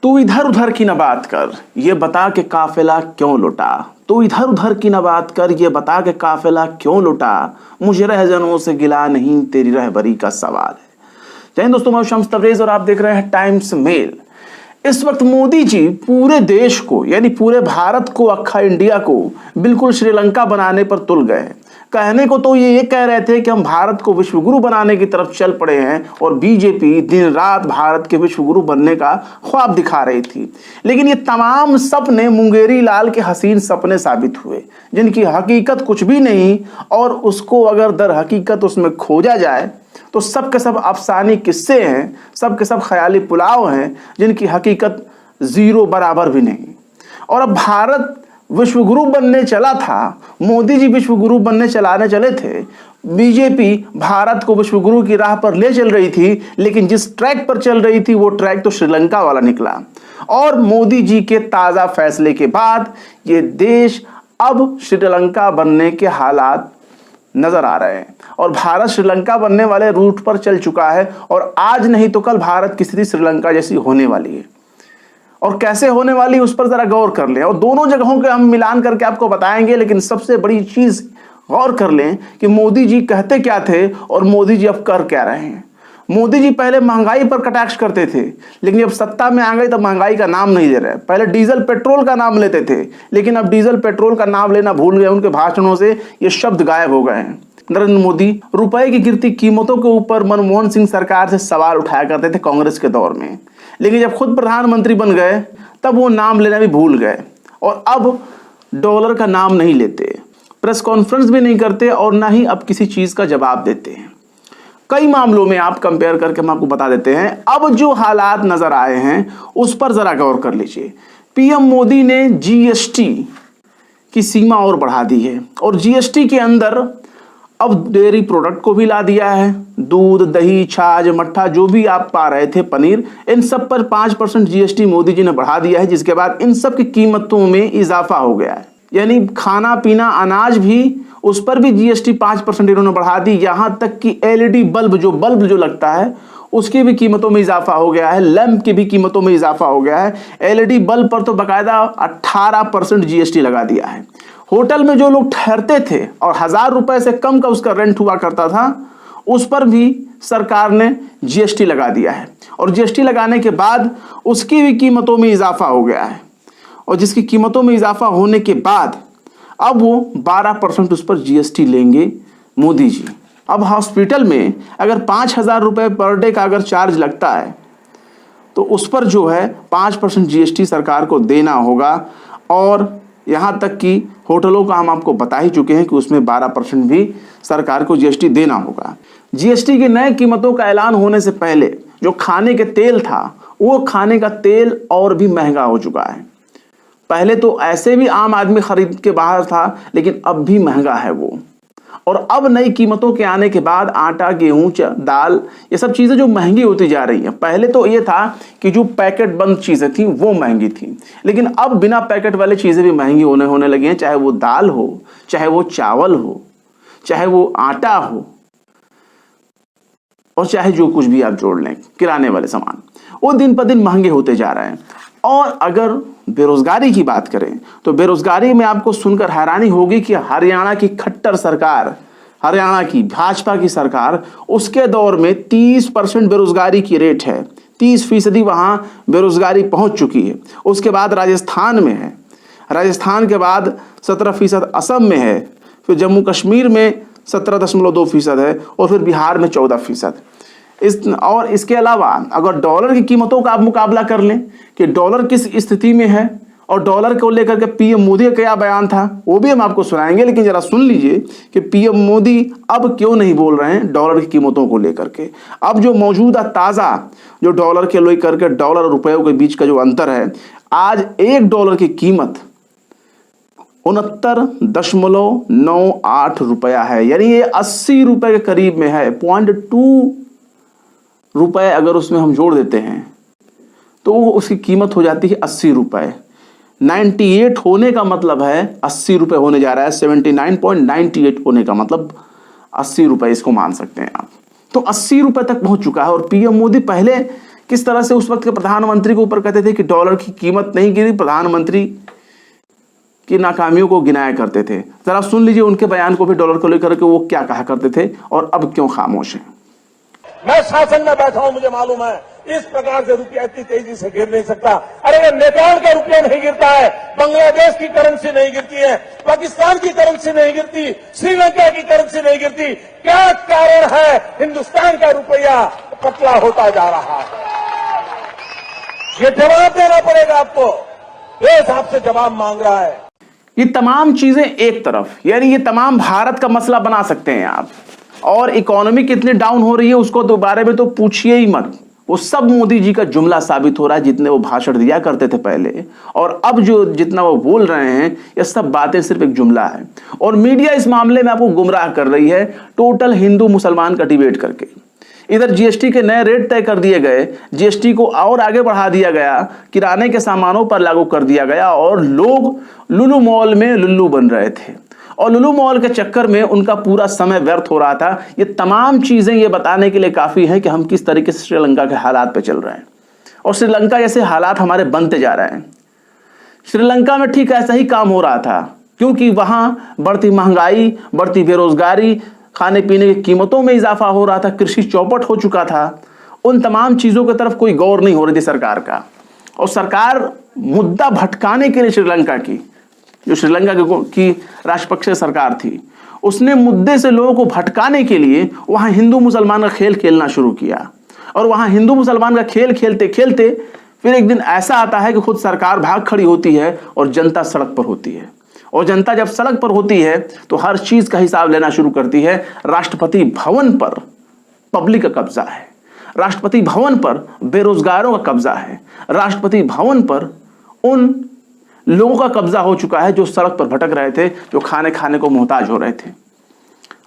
तू इधर उधर की न बात कर, ये बता के काफिला क्यों लुटा। तू इधर उधर की न बात कर, ये बता के काफिला क्यों लुटा। मुझे रहजनों से गिला नहीं, तेरी रहबरी का सवाल है। जय हिंद दोस्तों, मैं शम्स तबरेज और आप देख रहे हैं टाइम्स मेल। इस वक्त मोदी जी पूरे देश को यानी पूरे भारत को, अक्खा इंडिया को बिल्कुल श्रीलंका बनाने पर तुल गए। कहने को तो ये कह रहे थे कि हम भारत को विश्वगुरु बनाने की तरफ चल पड़े हैं और बीजेपी दिन रात भारत के विश्वगुरु बनने का ख्वाब दिखा रही थी। लेकिन ये तमाम सपने मुंगेरी लाल के हसीन सपने साबित हुए, जिनकी हकीकत कुछ भी नहीं, और उसको अगर दर हकीकत उसमें खोजा जाए तो सब के सब अफसानी किस्से हैं, सब के सब ख्याली पुलाव हैं, जिनकी हकीकत जीरो बराबर भी नहीं। और अब भारत विश्वगुरु बनने चला था, मोदी जी विश्वगुरु बनने चलाने चले थे, बीजेपी भारत को विश्वगुरु की राह पर ले चल रही थी, लेकिन जिस ट्रैक पर चल रही थी वो ट्रैक तो श्रीलंका वाला निकला। और मोदी जी के ताज़ा फैसले के बाद ये देश अब श्रीलंका बनने के हालात नजर आ रहे हैं और भारत श्रीलंका बनने वाले रूट पर चल चुका है। और आज नहीं तो कल भारत की स्थिति श्रीलंका जैसी होने वाली है, और कैसे होने वाली उस पर जरा गौर कर लें। और दोनों जगहों के हम मिलान करके आपको बताएंगे, लेकिन सबसे बड़ी चीज गौर कर लें कि मोदी जी कहते क्या थे और मोदी जी अब कर क्या रहे हैं। मोदी जी पहले महंगाई पर कटाक्ष करते थे, लेकिन जब सत्ता में आ गए तब महंगाई का नाम नहीं ले रहे। पहले डीजल पेट्रोल का नाम लेते थे, लेकिन अब डीजल पेट्रोल का नाम लेना भूल गए। उनके भाषणों से ये शब्द गायब हो गए हैं। नरेंद्र मोदी रुपए की गिरती कीमतों के ऊपर मनमोहन सिंह सरकार से सवाल उठाया करते थे कांग्रेस के दौर में, लेकिन जब खुद प्रधानमंत्री बन गए तब वो नाम लेना भी भूल गए और अब डॉलर का नाम नहीं लेते, प्रेस कॉन्फ्रेंस भी नहीं करते और ना ही अब किसी चीज का जवाब देते हैं। कई मामलों में आप कंपेयर करके हम आपको बता देते हैं। अब जो हालात नजर आए हैं उस पर जरा गौर कर लीजिए। पीएम मोदी ने जीएसटी की सीमा और बढ़ा दी है और जीएसटी के अंदर अब डेयरी प्रोडक्ट को भी ला दिया है। दूध, दही, छाछ, मट्ठा जो भी आप पा रहे थे, पनीर, इन सब पर 5% जीएसटी मोदी जी ने बढ़ा दिया है, जिसके बाद इन सब की कीमतों में इजाफा हो गया है। यानी खाना पीना अनाज भी, उस पर भी जीएसटी 5% इन्होंने बढ़ा दी। यहाँ तक कि एलईडी बल्ब जो लगता है उसकी भी कीमतों में इजाफा हो गया है, लैंप की भी कीमतों में इजाफा हो गया है। एलईडी बल्ब पर तो बाकायदा 18% जीएसटी लगा दिया है। होटल में जो लोग ठहरते थे और 1000 रुपए से कम का उसका रेंट हुआ करता था, उस पर भी सरकार ने जीएसटी लगा दिया है। और जीएसटी लगाने के बाद उसकी भी कीमतों में इजाफा हो गया है, और जिसकी कीमतों में इजाफा होने के बाद अब वो 12% उस पर जीएसटी लेंगे मोदी जी। अब हॉस्पिटल में अगर 5000 रुपये पर डे का अगर चार्ज लगता है तो उस पर जो है 5% जीएसटी सरकार को देना होगा। और यहाँ तक कि होटलों का हम आपको बता ही चुके हैं कि उसमें 12% भी सरकार को जीएसटी देना होगा। जीएसटी की नए कीमतों का ऐलान होने से पहले जो खाने के तेल था, वो खाने का तेल और भी महंगा हो चुका है। पहले तो ऐसे भी आम आदमी खरीद के बाहर था, लेकिन अब भी महंगा है वो। और अब नई कीमतों के आने के बाद आटा, गेहूं, दाल, ये सब चीज़ें जो महंगी होती जा रही हैं। पहले तो ये था कि जो पैकेट बंद चीज़ें थी वो महंगी थी, लेकिन अब बिना पैकेट वाली चीज़ें भी महंगी होने लगी हैं। चाहे वो दाल हो, चाहे वो चावल हो, चाहे वो आटा हो, और चाहे जो कुछ भी आप जोड़ लें, किराने वाले सामान, वो दिन पर दिन महंगे होते जा रहे हैं। और अगर बेरोजगारी की बात करें तो बेरोजगारी में आपको सुनकर हैरानी होगी कि हरियाणा की खट्टर सरकार, हरियाणा की भाजपा की सरकार, उसके दौर में 30% बेरोजगारी की रेट है। 30% वहां बेरोजगारी पहुंच चुकी है। उसके बाद राजस्थान में है, राजस्थान के बाद 17% असम में है, फिर जम्मू कश्मीर में 17.2% है, और फिर बिहार में 14%। और इसके अलावा अगर डॉलर की कीमतों का आप मुकाबला कर लें कि डॉलर किस स्थिति में है और डॉलर को लेकर के पीएम मोदी का क्या बयान था, वो भी हम आपको सुनाएंगे। लेकिन जरा सुन लीजिए कि पीएम मोदी अब क्यों नहीं बोल रहे हैं डॉलर की कीमतों को लेकर के। अब जो मौजूदा ताज़ा जो डॉलर के लेकर के डॉलर और रुपयों के बीच का जो अंतर है, आज $1 की कीमत 69.98 रुपया है। यानी ये 80 रुपये के करीब में है। 0.2 रुपए अगर उसमें हम जोड़ देते हैं तो उसकी कीमत हो जाती है 80 रुपये। 98 होने का मतलब है 80 रुपये होने जा रहा है। 79.98 होने का मतलब 80 रुपये, इसको मान सकते हैं आप। तो 80 रुपये तक पहुंच चुका है। और पीएम मोदी पहले किस तरह से उस वक्त के प्रधानमंत्री के ऊपर कहते थे कि डॉलर की कीमत नहीं गिरी, प्रधानमंत्री की नाकामियों को गिनाया करते थे। जरा सुन लीजिए उनके बयान को भी डॉलर को लेकर के वो क्या कहा करते थे और अब क्यों खामोश हैं। मैं शासन में बैठा हूं, मुझे मालूम है इस प्रकार से रुपया इतनी तेजी से गिर नहीं सकता। अरे नेपाल का रुपया नहीं गिरता है, बांग्लादेश की करेंसी नहीं गिरती है, पाकिस्तान की करेंसी नहीं गिरती, श्रीलंका की करेंसी नहीं गिरती। क्या कारण है हिंदुस्तान का रुपया पतला होता जा रहा है? ये जवाब देना पड़ेगा आपको, देश आपसे जवाब मांग रहा है। ये तमाम चीजें एक तरफ, यानी ये तमाम भारत का मसला बना सकते हैं आप, और इकोनॉमी कितनी डाउन हो रही है उसको तो बारे में तो पूछिए ही मत। वो सब मोदी जी का जुमला साबित हो रहा है, जितने वो भाषण दिया करते थे पहले और अब जो जितना वो बोल रहे हैं, ये सब बातें सिर्फ एक जुमला है। और मीडिया इस मामले में आपको गुमराह कर रही है, टोटल हिंदू मुसलमान का डिबेट करके। इधर जीएसटी के नए रेट तय कर दिए गए, जीएसटी को और आगे बढ़ा दिया गया, किराने के सामानों पर लागू कर दिया गया और लोग लुलु मॉल में लुल्लू बन रहे थे और लुलु मॉल के चक्कर में उनका पूरा समय व्यर्थ हो रहा था। ये तमाम चीजें ये बताने के लिए काफी हैं कि हम किस तरीके से श्रीलंका के हालात पे चल रहे हैं और श्रीलंका जैसे हालात हमारे बनते जा रहे हैं। श्रीलंका में ठीक ऐसा ही काम हो रहा था, क्योंकि वहां बढ़ती महंगाई, बढ़ती बेरोजगारी, खाने पीने की कीमतों में इजाफा हो रहा था, कृषि चौपट हो चुका था। उन तमाम चीजों की तरफ कोई गौर नहीं हो रही थी सरकार का, और सरकार मुद्दा भटकाने के लिए श्रीलंका की, जो श्रीलंका की राजपक्षे सरकार थी, उसने मुद्दे से लोगों को भटकाने के लिए वहां हिंदू मुसलमान का खेल खेलना शुरू किया। और वहां हिंदू मुसलमान का खेल खेलते खेलते फिर एक दिन ऐसा आता है कि खुद सरकार भाग खड़ी होती है और जनता सड़क पर होती है। और जनता जब सड़क पर होती है तो हर चीज का हिसाब लेना शुरू करती है। राष्ट्रपति भवन पर पब्लिक का कब्जा है, राष्ट्रपति भवन पर बेरोजगारों का कब्जा है, राष्ट्रपति भवन पर उन लोगों का कब्जा हो चुका है जो सड़क पर भटक रहे थे, जो खाने खाने को मोहताज हो रहे थे।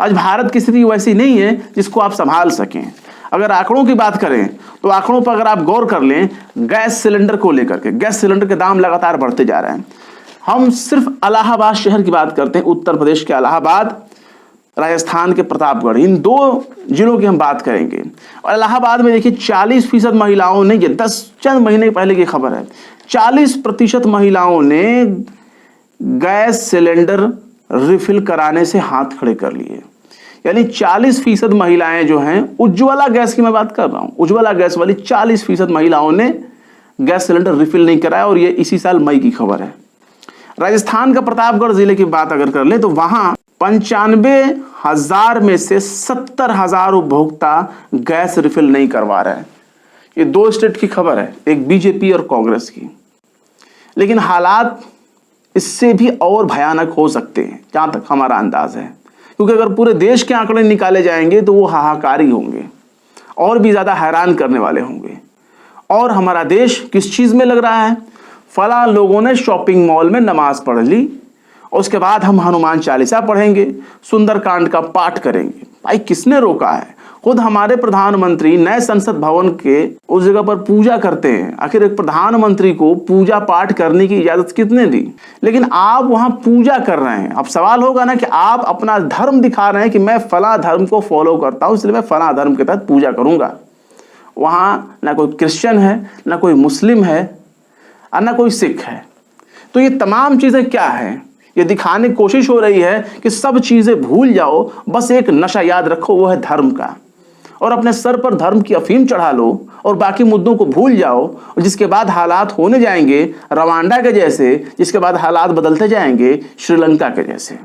आज भारत की स्थिति वैसी नहीं है जिसको आप संभाल सकें। अगर आंकड़ों की बात करें तो आंकड़ों पर अगर आप गौर कर लें, गैस सिलेंडर को लेकर के, गैस सिलेंडर के दाम लगातार बढ़ते जा रहे हैं। हम सिर्फ इलाहाबाद शहर की बात करते हैं, उत्तर प्रदेश के इलाहाबाद, राजस्थान के प्रतापगढ़, इन दो जिलों की हम बात करेंगे। और इलाहाबाद में देखिए 40% महिलाओं ने, ये 10 चंद महीने पहले की खबर है, 40% महिलाओं ने गैस सिलेंडर रिफिल कराने से हाथ खड़े कर लिए। यानी 40% महिलाएं जो हैं, उज्ज्वला गैस की मैं बात कर रहा हूं, उज्ज्वला गैस वाली 40% महिलाओं ने गैस सिलेंडर रिफिल नहीं कराया, और ये इसी साल मई की खबर है। राजस्थान का प्रतापगढ़ जिले की बात अगर कर ले तो वहां 95,000 में से 70,000 उपभोक्ता गैस रिफिल नहीं करवा रहे हैं। ये 2 स्टेट की खबर है, एक बीजेपी और कांग्रेस की। लेकिन हालात इससे भी और भयानक हो सकते हैं जहां तक हमारा अंदाज है, क्योंकि अगर पूरे देश के आंकड़े निकाले जाएंगे तो वो हाहाकारी होंगे और भी ज्यादा हैरान करने वाले होंगे। और हमारा देश किस चीज में लग रहा है? फला लोगों ने शॉपिंग मॉल में नमाज पढ़ ली, उसके बाद हम हनुमान चालीसा पढ़ेंगे, सुंदरकांड का पाठ करेंगे। भाई किसने रोका है? खुद हमारे प्रधानमंत्री नए संसद भवन के उस जगह पर पूजा करते हैं। आखिर एक प्रधानमंत्री को पूजा पाठ करने की इजाजत किसने दी? लेकिन आप वहां पूजा कर रहे हैं। अब सवाल होगा ना कि आप अपना धर्म दिखा रहे हैं कि मैं फला धर्म को फॉलो करता हूं, इसलिए मैं फला धर्म के तहत पूजा करूंगा। वहां ना कोई क्रिश्चियन है, ना कोई मुस्लिम है, और ना कोई सिख है। तो ये तमाम चीजें क्या है? ये दिखाने की कोशिश हो रही है कि सब चीजें भूल जाओ, बस एक नशा याद रखो, वो है धर्म का, और अपने सर पर धर्म की अफीम चढ़ा लो और बाकी मुद्दों को भूल जाओ। और जिसके बाद हालात होने जाएंगे रवांडा के जैसे, जिसके बाद हालात बदलते जाएंगे श्रीलंका के जैसे।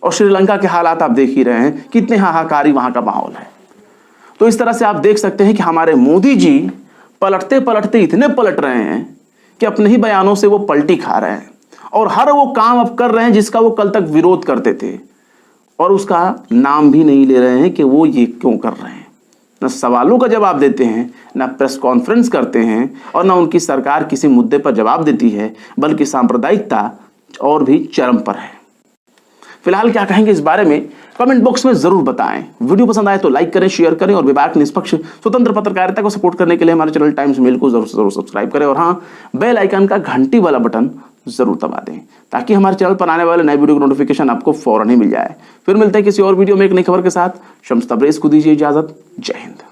और श्रीलंका के हालात आप देख ही रहे हैं, कितने हाहाकारी वहां का माहौल है। तो इस तरह से आप देख सकते हैं कि हमारे मोदी जी पलटते पलटते इतने पलट रहे हैं कि अपने ही बयानों से वो पलटी खा रहे हैं, और हर वो काम अब कर रहे हैं जिसका वो कल तक विरोध करते थे, और उसका नाम भी नहीं ले रहे हैं कि वो ये क्यों कर रहे हैं। न सवालों का जवाब देते हैं, न प्रेस कॉन्फ्रेंस करते हैं, और न उनकी सरकार किसी मुद्दे पर जवाब देती है, बल्कि सांप्रदायिकता और भी चरम पर है। फिलहाल क्या कहेंगे इस बारे में कमेंट बॉक्स में जरूर बताएं। वीडियो पसंद आए तो लाइक करें, शेयर करें, और विभाग निष्पक्ष स्वतंत्र पत्रकारिता को सपोर्ट करने के लिए हमारे चैनल टाइम्स मेल को जरूर सब्सक्राइब करें, और हाँ, बेल आइकन का घंटी वाला बटन जरूर दबा दें, ताकि हमारे चैनल पर आने वाले नए वीडियो की नोटिफिकेशन आपको फौरन ही मिल जाए। फिर मिलते हैं किसी और वीडियो में एक नई खबर के साथ। शम्स तबरेज को दीजिए इजाजत। जय हिंद।